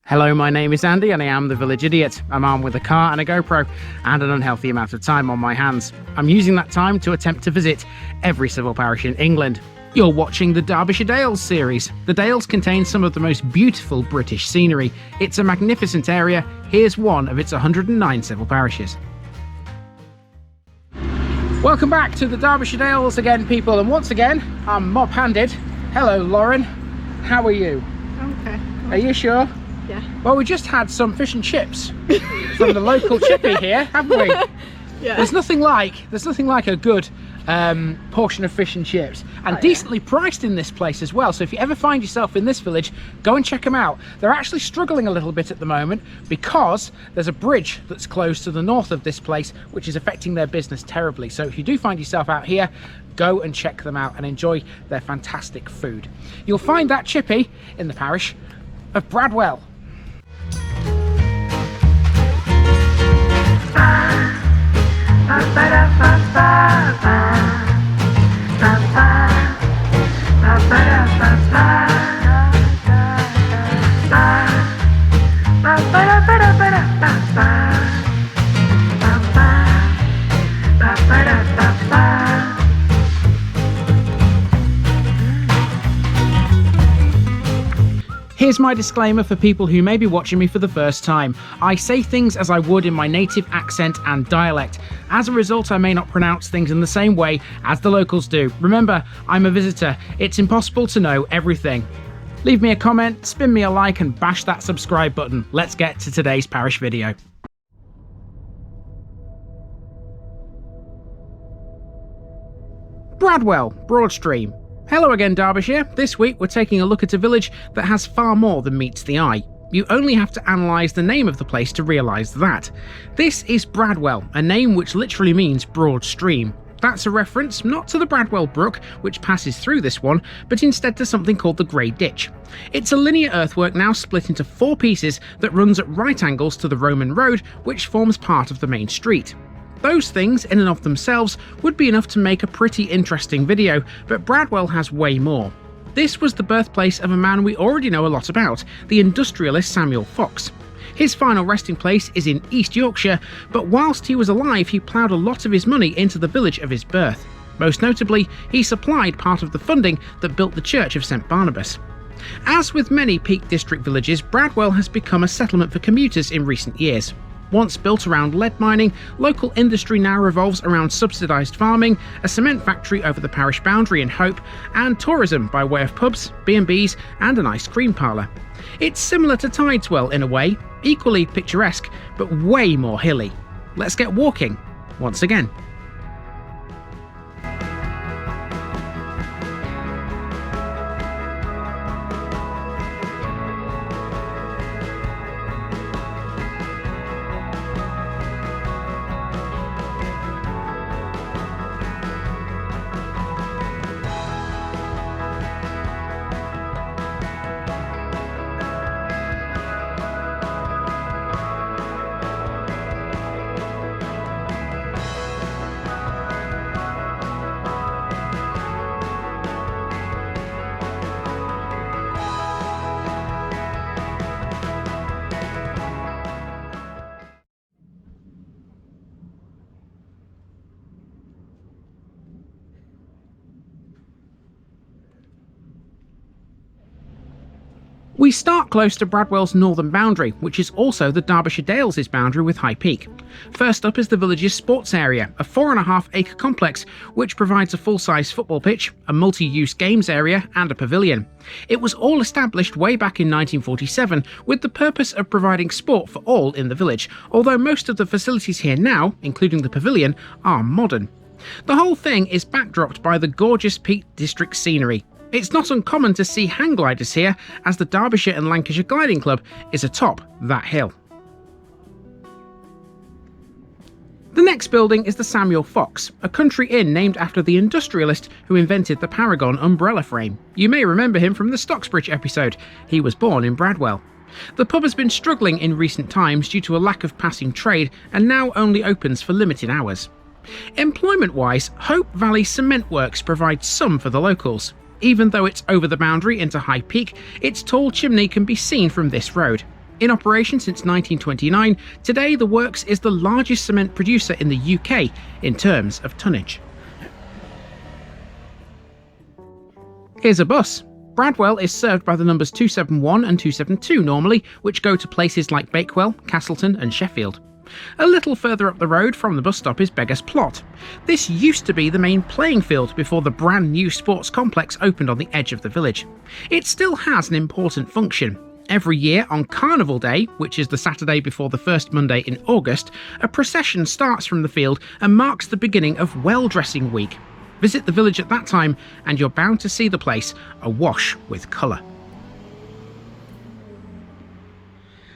Hello, my name is Andy and I am the Village Idiot. I'm armed with a car and a GoPro and an unhealthy amount of time on my hands. I'm using that time to attempt to visit every civil parish in England. You're watching the Derbyshire Dales series. The Dales contain some of the most beautiful British scenery. It's a magnificent area. Here's one of its 109 civil parishes. Welcome back to the Derbyshire Dales again, people, and once again I'm mob-handed. Hello Lauren, how are you? Okay. Are you sure? Yeah. Well, we just had some fish and chips from the local chippy here, haven't we? Yeah. There's nothing like a good portion of fish and chips, and decently priced in this place as well. So if you ever find yourself in this village, go and check them out. They're actually struggling a little bit at the moment because there's a bridge that's closed to the north of this place, which is affecting their business terribly. So if you do find yourself out here, go and check them out and enjoy their fantastic food. You'll find that chippy in the parish of Bradwell. Here's my disclaimer for people who may be watching me for the first time. I say things as I would in my native accent and dialect. As a result, I may not pronounce things in the same way as the locals do. Remember, I'm a visitor. It's impossible to know everything. Leave me a comment, spin me a like, and bash that subscribe button. Let's get to today's parish video. Bradwell, Broadstream. Hello again, Derbyshire. This week we're taking a look at a village that has far more than meets the eye. You only have to analyse the name of the place to realise that. This is Bradwell, a name which literally means broad stream. That's a reference not to the Bradwell Brook, which passes through this one, but instead to something called the Grey Ditch. It's a linear earthwork now split into 4 pieces that runs at right angles to the Roman road, which forms part of the main street. Those things, in and of themselves, would be enough to make a pretty interesting video, but Bradwell has way more. This was the birthplace of a man we already know a lot about, the industrialist Samuel Fox. His final resting place is in East Yorkshire, but whilst he was alive he ploughed a lot of his money into the village of his birth. Most notably, he supplied part of the funding that built the Church of St Barnabas. As with many Peak District villages, Bradwell has become a settlement for commuters in recent years. Once built around lead mining, local industry now revolves around subsidised farming, a cement factory over the parish boundary in Hope, and tourism by way of pubs, B&Bs and an ice cream parlour. It's similar to Tideswell in a way, equally picturesque, but way more hilly. Let's get walking once again. We start close to Bradwell's northern boundary, which is also the Derbyshire Dales' boundary with High Peak. First up is the village's sports area, a 4.5 acre complex which provides a full-size football pitch, a multi-use games area and a pavilion. It was all established way back in 1947 with the purpose of providing sport for all in the village, although most of the facilities here now, including the pavilion, are modern. The whole thing is backdropped by the gorgeous Peak District scenery. It's not uncommon to see hang gliders here, as the Derbyshire and Lancashire Gliding Club is atop that hill. The next building is the Samuel Fox, a country inn named after the industrialist who invented the Paragon umbrella frame. You may remember him from the Stocksbridge episode. He was born in Bradwell. The pub has been struggling in recent times due to a lack of passing trade and now only opens for limited hours. Employment-wise, Hope Valley Cement Works provides some for the locals. Even though it's over the boundary into High Peak, its tall chimney can be seen from this road. In operation since 1929, today the works is the largest cement producer in the UK in terms of tonnage. Here's a bus. Bradwell is served by the numbers 271 and 272 normally, which go to places like Bakewell, Castleton and Sheffield. A little further up the road from the bus stop is Beggars Plot. This used to be the main playing field before the brand new sports complex opened on the edge of the village. It still has an important function. Every year on Carnival Day, which is the Saturday before the first Monday in August, a procession starts from the field and marks the beginning of well-dressing week. Visit the village at that time and you're bound to see the place awash with colour.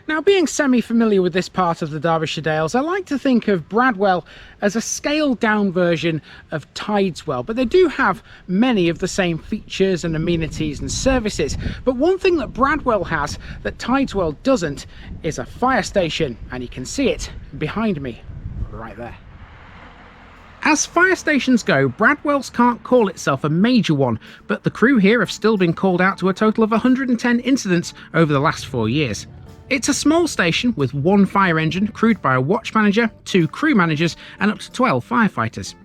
Now, being semi-familiar with this part of the Derbyshire Dales, I like to think of Bradwell as a scaled-down version of Tideswell, but they do have many of the same features and amenities and services. But one thing that Bradwell has that Tideswell doesn't is a fire station, and you can see it behind me, right there. As fire stations go, Bradwell's can't call itself a major one, but the crew here have still been called out to a total of 110 incidents over the last 4 years. It's a small station with one fire engine crewed by a watch manager, 2 crew managers and up to 12 firefighters.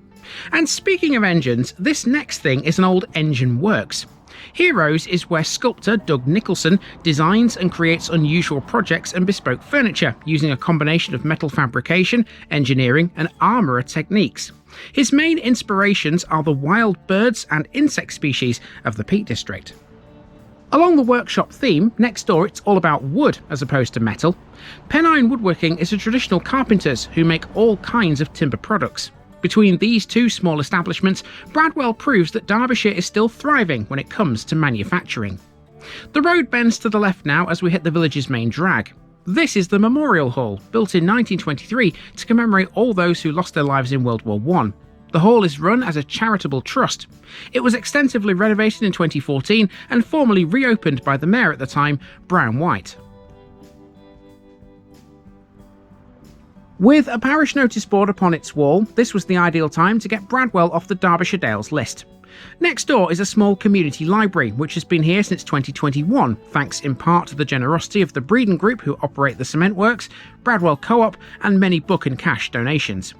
And speaking of engines, this next thing is an old engine works. Heroes is where sculptor Doug Nicholson designs and creates unusual projects and bespoke furniture using a combination of metal fabrication, engineering and armourer techniques. His main inspirations are the wild birds and insect species of the Peak District. Along the workshop theme, next door it's all about wood as opposed to metal. Pennine Woodworking is a traditional carpenters who make all kinds of timber products. Between these two small establishments, Bradwell proves that Derbyshire is still thriving when it comes to manufacturing. The road bends to the left now as we hit the village's main drag. This is the Memorial Hall, built in 1923 to commemorate all those who lost their lives in World War I. The hall is run as a charitable trust. It was extensively renovated in 2014 and formally reopened by the mayor at the time, Brown White. With a parish notice board upon its wall, this was the ideal time to get Bradwell off the Derbyshire Dales list. Next door is a small community library, which has been here since 2021, thanks in part to the generosity of the Breeden Group who operate the cement works, Bradwell Co-op and many book and cash donations.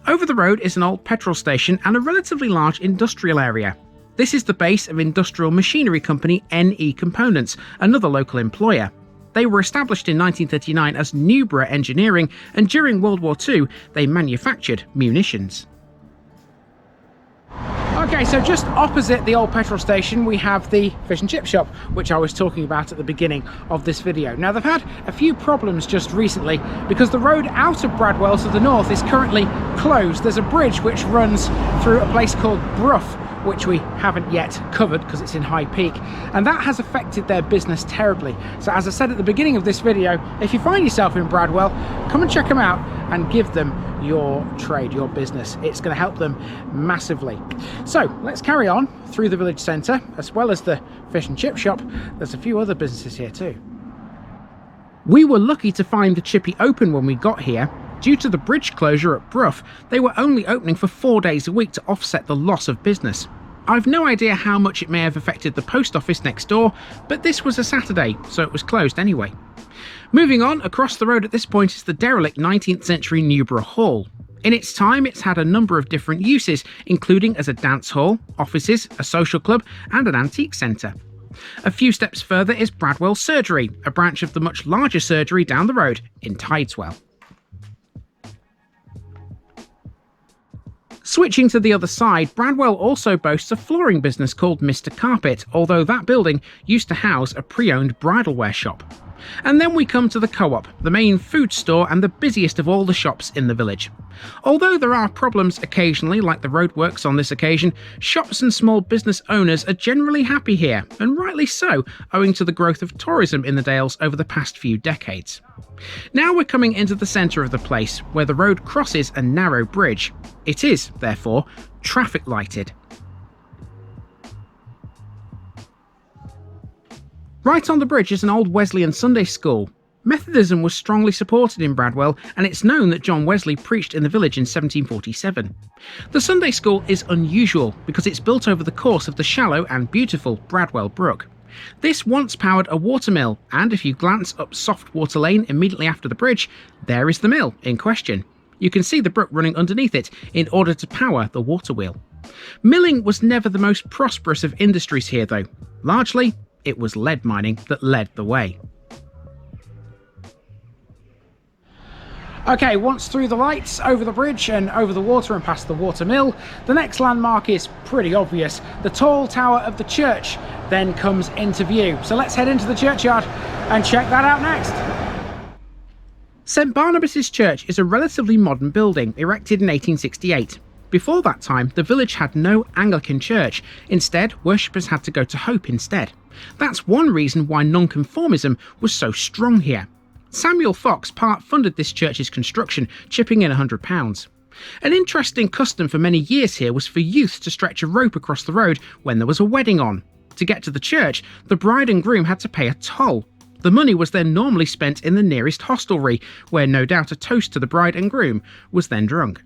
Over the road is an old petrol station and a relatively large industrial area. This is the base of industrial machinery company NE Components, another local employer. They were established in 1939 as Newburgh Engineering, and during World War II they manufactured munitions. Okay, so just opposite the old petrol station we have the fish and chip shop, which I was talking about at the beginning of this video. Now, they've had a few problems just recently because the road out of Bradwell to the north is currently closed. There's a bridge which runs through a place called Brough, which we haven't yet covered because it's in High Peak, and that has affected their business terribly. So as I said at the beginning of this video, if you find yourself in Bradwell, come and check them out and give them your trade, your business. It's going to help them massively. So let's carry on through the village centre. As well as the fish and chip shop, there's a few other businesses here too. We were lucky to find the chippy open when we got here. Due to the bridge closure at Brough, they were only opening for 4 days a week to offset the loss of business. I've no idea how much it may have affected the post office next door, but this was a Saturday, so it was closed anyway. Moving on, across the road at this point is the derelict 19th century Newburgh Hall. In its time, it's had a number of different uses, including as a dance hall, offices, a social club, and an antique centre. A few steps further is Bradwell Surgery, a branch of the much larger surgery down the road in Tideswell. Switching to the other side, Bradwell also boasts a flooring business called Mr. Carpet, although that building used to house a pre-owned bridal wear shop. And then we come to the Co-op, the main food store and the busiest of all the shops in the village. Although there are problems occasionally, like the roadworks on this occasion, shops and small business owners are generally happy here, and rightly so, owing to the growth of tourism in the Dales over the past few decades. Now we're coming into the centre of the place, where the road crosses a narrow bridge. It is, therefore, traffic lighted. Right on the bridge is an old Wesleyan Sunday school. Methodism was strongly supported in Bradwell, and it's known that John Wesley preached in the village in 1747. The Sunday school is unusual because it's built over the course of the shallow and beautiful Bradwell Brook. This once powered a watermill, and if you glance up Soft Water Lane immediately after the bridge, there is the mill in question. You can see the brook running underneath it in order to power the water wheel. Milling was never the most prosperous of industries here though. Largely, it was lead mining that led the way. Okay, once through the lights, over the bridge and over the water and past the watermill, the next landmark is pretty obvious. The tall tower of the church then comes into view. So let's head into the churchyard and check that out next. St Barnabas's Church is a relatively modern building, erected in 1868. Before that time, the village had no Anglican church. Instead, worshippers had to go to Hope instead. That's one reason why nonconformism was so strong here. Samuel Fox part-funded this church's construction, chipping in £100. An interesting custom for many years here was for youth to stretch a rope across the road when there was a wedding on. To get to the church, the bride and groom had to pay a toll. The money was then normally spent in the nearest hostelry, where no doubt a toast to the bride and groom was then drunk.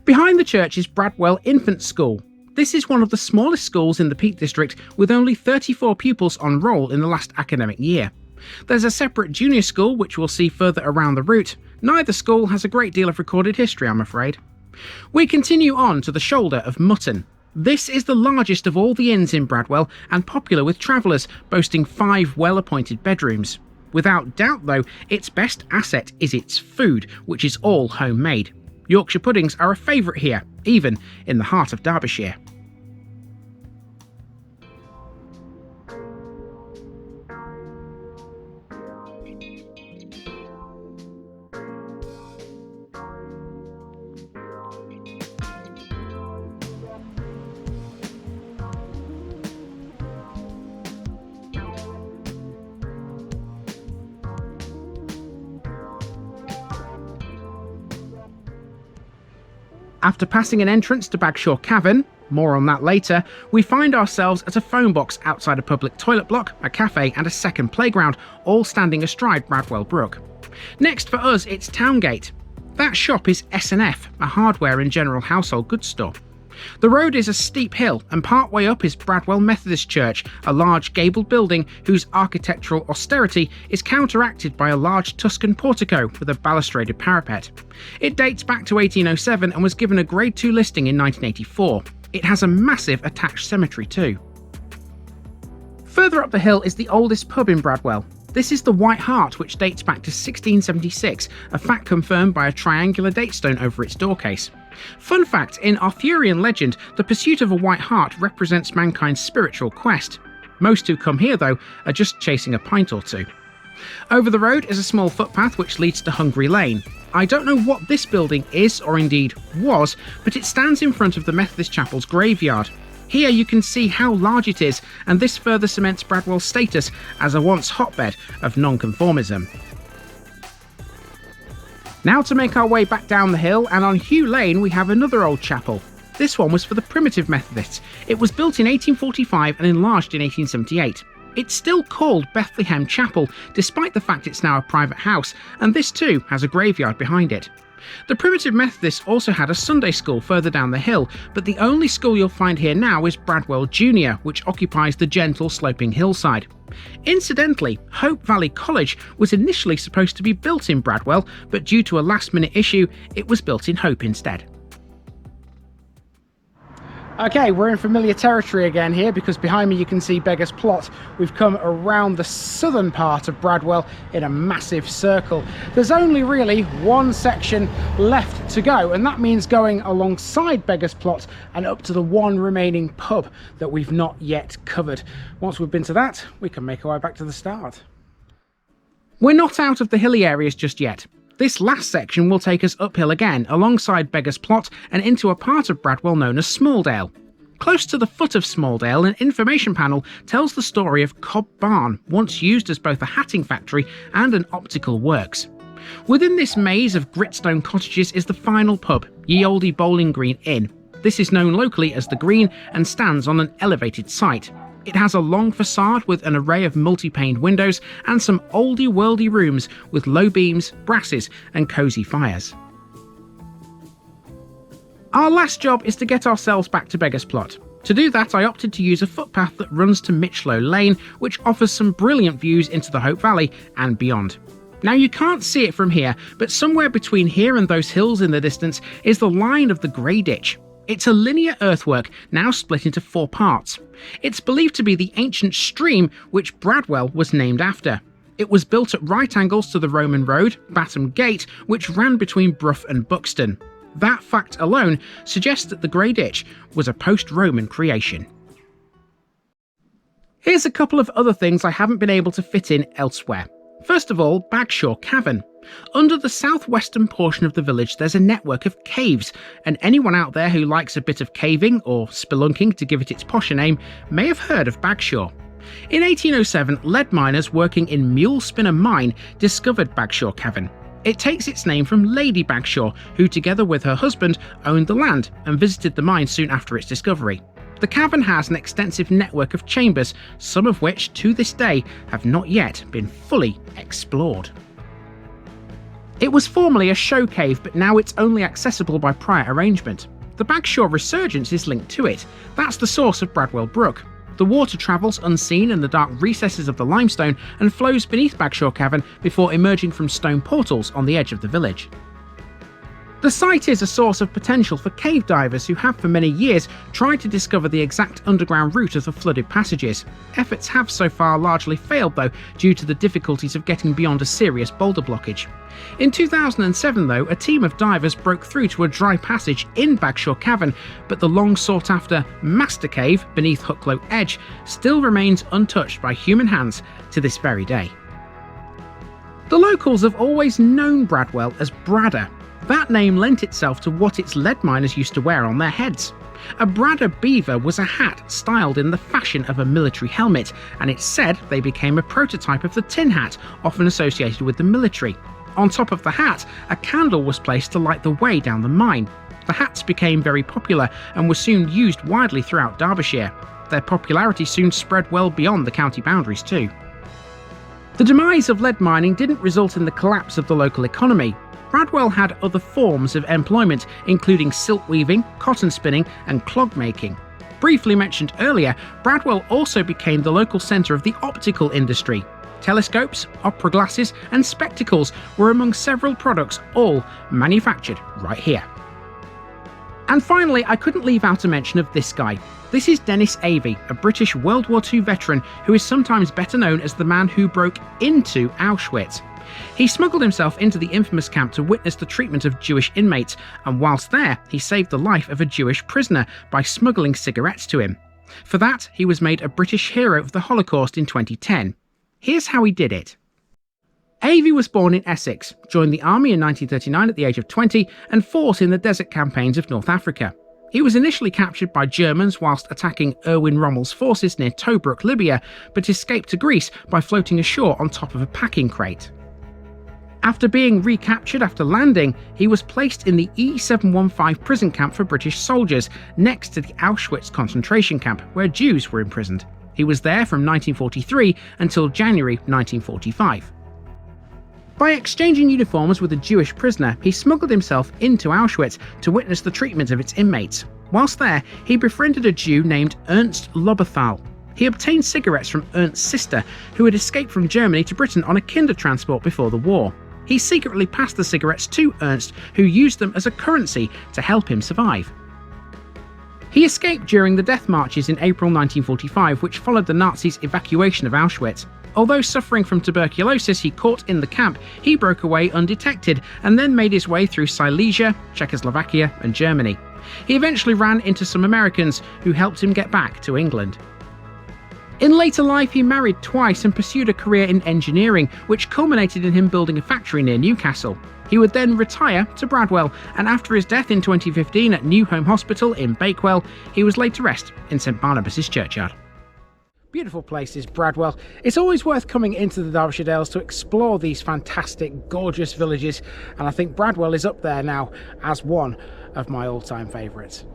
Behind the church is Bradwell Infant School. This is one of the smallest schools in the Peak District, with only 34 pupils on roll in the last academic year. There's a separate junior school which we'll see further around the route. Neither school has a great deal of recorded history, I'm afraid. We continue on to the shoulder of Mutton. This is the largest of all the inns in Bradwell and popular with travellers, boasting 5 well-appointed bedrooms. Without doubt though, its best asset is its food, which is all homemade. Yorkshire puddings are a favourite here, even in the heart of Derbyshire. After passing an entrance to Bagshawe Cavern, more on that later, we find ourselves at a phone box outside a public toilet block, a cafe and a second playground, all standing astride Bradwell Brook. Next for us, it's Towngate. That shop is S&F, a hardware and general household goods store. The road is a steep hill, and partway up is Bradwell Methodist Church, a large gabled building whose architectural austerity is counteracted by a large Tuscan portico with a balustraded parapet. It dates back to 1807 and was given a Grade 2 listing in 1984. It has a massive attached cemetery too. Further up the hill is the oldest pub in Bradwell. This is the White Hart, which dates back to 1676, a fact confirmed by a triangular datestone over its doorcase. Fun fact, in Arthurian legend, the pursuit of a white hart represents mankind's spiritual quest. Most who come here, though, are just chasing a pint or two. Over the road is a small footpath which leads to Hungry Lane. I don't know what this building is, or indeed was, but it stands in front of the Methodist Chapel's graveyard. Here you can see how large it is, and this further cements Bradwell's status as a once hotbed of nonconformism. Now to make our way back down the hill, and on Hugh Lane we have another old chapel. This one was for the Primitive Methodists. It was built in 1845 and enlarged in 1878. It's still called Bethlehem Chapel, despite the fact it's now a private house, and this too has a graveyard behind it. The Primitive Methodists also had a Sunday school further down the hill, but the only school you'll find here now is Bradwell Junior, which occupies the gentle sloping hillside. Incidentally, Hope Valley College was initially supposed to be built in Bradwell, but due to a last-minute issue, it was built in Hope instead. Okay, we're in familiar territory again here, because behind me you can see Beggar's Plot. We've come around the southern part of Bradwell in a massive circle. There's only really one section left to go, and that means going alongside Beggar's Plot and up to the one remaining pub that we've not yet covered. Once we've been to that, we can make our way back to the start. We're not out of the hilly areas just yet. This last section will take us uphill again, alongside Beggar's Plot and into a part of Bradwell known as Smalldale. Close to the foot of Smalldale, an information panel tells the story of Cobb Barn, once used as both a hatting factory and an optical works. Within this maze of gritstone cottages is the final pub, Ye Olde Bowling Green Inn. This is known locally as The Green and stands on an elevated site. It has a long facade with an array of multi-paned windows and some oldie-worldy rooms with low beams, brasses and cosy fires. Our last job is to get ourselves back to Beggar's Plot. To do that, I opted to use a footpath that runs to Mitchlow Lane, which offers some brilliant views into the Hope Valley and beyond. Now you can't see it from here, but somewhere between here and those hills in the distance is the line of the Grey Ditch. It's a linear earthwork now split into 4 parts. It's believed to be the ancient stream which Bradwell was named after. It was built at right angles to the Roman road, Batham Gate, which ran between Brough and Buxton. That fact alone suggests that the Grey Ditch was a post-Roman creation. Here's a couple of other things I haven't been able to fit in elsewhere. First of all, Bagshawe Cavern. Under the southwestern portion of the village there's a network of caves, and anyone out there who likes a bit of caving, or spelunking to give it its posher name, may have heard of Bagshawe. In 1807, lead miners working in Mule Spinner Mine discovered Bagshawe Cavern. It takes its name from Lady Bagshawe, who together with her husband owned the land and visited the mine soon after its discovery. The cavern has an extensive network of chambers, some of which, to this day, have not yet been fully explored. It was formerly a show cave, but now it's only accessible by prior arrangement. The Bagshawe resurgence is linked to it. That's the source of Bradwell Brook. The water travels unseen in the dark recesses of the limestone and flows beneath Bagshawe Cavern before emerging from stone portals on the edge of the village. The site is a source of potential for cave divers who have for many years tried to discover the exact underground route of the flooded passages. Efforts have so far largely failed though, due to the difficulties of getting beyond a serious boulder blockage. In 2007 though, a team of divers broke through to a dry passage in Bagshawe Cavern, but the long sought after Master Cave beneath Hucklow Edge still remains untouched by human hands to this very day. The locals have always known Bradwell as Bradder. That name lent itself to what its lead miners used to wear on their heads. A Bradder beaver was a hat styled in the fashion of a military helmet, and it's said they became a prototype of the tin hat often associated with the military. On top of the hat, a candle was placed to light the way down the mine. The hats became very popular and were soon used widely throughout Derbyshire. Their popularity soon spread well beyond the county boundaries too. The demise of lead mining didn't result in the collapse of the local economy. Bradwell had other forms of employment, including silk weaving, cotton spinning, and clog making. Briefly mentioned earlier, Bradwell also became the local centre of the optical industry. Telescopes, opera glasses, and spectacles were among several products, all manufactured right here. And finally, I couldn't leave out a mention of this guy. This is Denis Avey, a British World War II veteran who is sometimes better known as the man who broke into Auschwitz. He smuggled himself into the infamous camp to witness the treatment of Jewish inmates, and whilst there, he saved the life of a Jewish prisoner by smuggling cigarettes to him. For that, he was made a British hero of the Holocaust in 2010. Here's how he did it. Avey was born in Essex, joined the army in 1939 at the age of 20, and fought in the desert campaigns of North Africa. He was initially captured by Germans whilst attacking Erwin Rommel's forces near Tobruk, Libya, but escaped to Greece by floating ashore on top of a packing crate. After being recaptured after landing, he was placed in the E715 prison camp for British soldiers, next to the Auschwitz concentration camp, where Jews were imprisoned. He was there from 1943 until January 1945. By exchanging uniforms with a Jewish prisoner, he smuggled himself into Auschwitz to witness the treatment of its inmates. Whilst there, he befriended a Jew named Ernst Loberthal. He obtained cigarettes from Ernst's sister, who had escaped from Germany to Britain on a kinder transport before the war. He secretly passed the cigarettes to Ernst, who used them as a currency to help him survive. He escaped during the death marches in April 1945, which followed the Nazis' evacuation of Auschwitz. Although suffering from tuberculosis he caught in the camp, he broke away undetected and then made his way through Silesia, Czechoslovakia, and Germany. He eventually ran into some Americans who helped him get back to England. In later life, he married twice and pursued a career in engineering, which culminated in him building a factory near Newcastle. He would then retire to Bradwell, and after his death in 2015 at New Home Hospital in Bakewell, he was laid to rest in St Barnabas' churchyard. Beautiful place is Bradwell. It's always worth coming into the Derbyshire Dales to explore these fantastic, gorgeous villages, and I think Bradwell is up there now as one of my all-time favourites.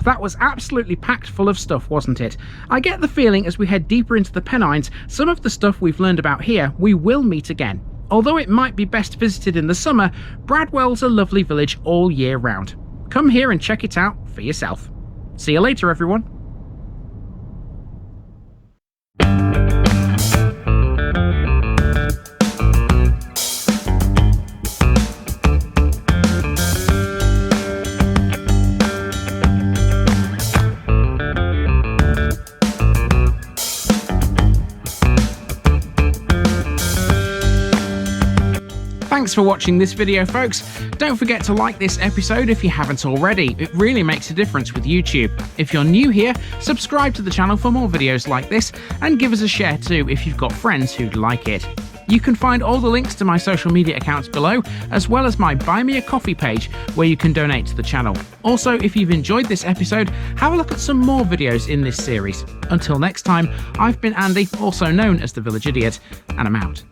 That was absolutely packed full of stuff, wasn't it? I get the feeling as we head deeper into the Pennines, some of the stuff we've learned about here we will meet again. Although it might be best visited in the summer, Bradwell's a lovely village all year round. Come here and check it out for yourself. See you later, everyone. Thanks for watching this video, folks. Don't forget to like this episode if you haven't already. It really makes a difference with YouTube. If you're new here, subscribe to the channel for more videos like this, and give us a share too if you've got friends who'd like it. You can find all the links to my social media accounts below, as well as my Buy Me a Coffee page where you can donate to the channel. Also, if you've enjoyed this episode, have a look at some more videos in this series. Until next time, I've been Andy, also known as the Village Idiot, and I'm out.